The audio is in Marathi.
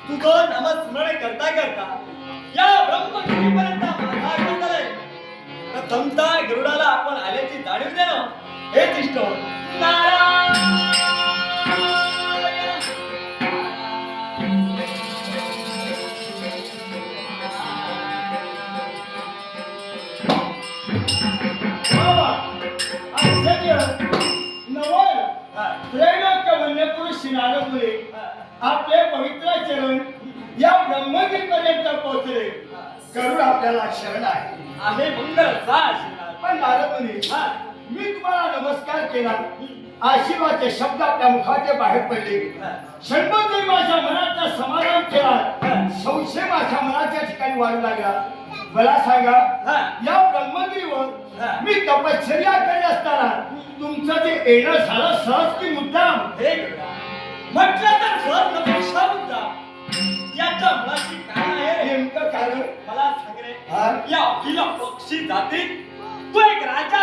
तुझं नामस्मरण करता करता या ब्रह्मगिरीपर्यंत माझा घेऊन आलाय. प्रथमता गरुडाला आपण आल्याची जाणीव देणं हेच इष्ट होत. नारायण आपले पवित्र चरण या ब्रह्मगिरी पर्यंत पोहोचले. गरुड आपल्याला शरण आहे. आहे मंगळ जा आशीर्वाद. पण नारदमुनी, मी तुम्हाला नमस्कार केला, आशीर्वादाचे शब्द आपल्या मुखाचे बाहेर पडले. षण्मुखी माझ्या मनाचा समाधान केला, संशय माझ्या मनाच्या ठिकाणी वाढू लागला. मला सांगा, या ब्रह्मगिरीवर मी तपश्चर्या करीत असताना तुमचं जे येणं झालं सहज की मुद्दाम? हे गरुडा, म्हटलं तर सहज नपेक्षा मुद्दा. याच्या मुळाशी काय आहे? नेमकं कारण मला सांग रे. या अखिल पक्षी जातीत तू एक राजा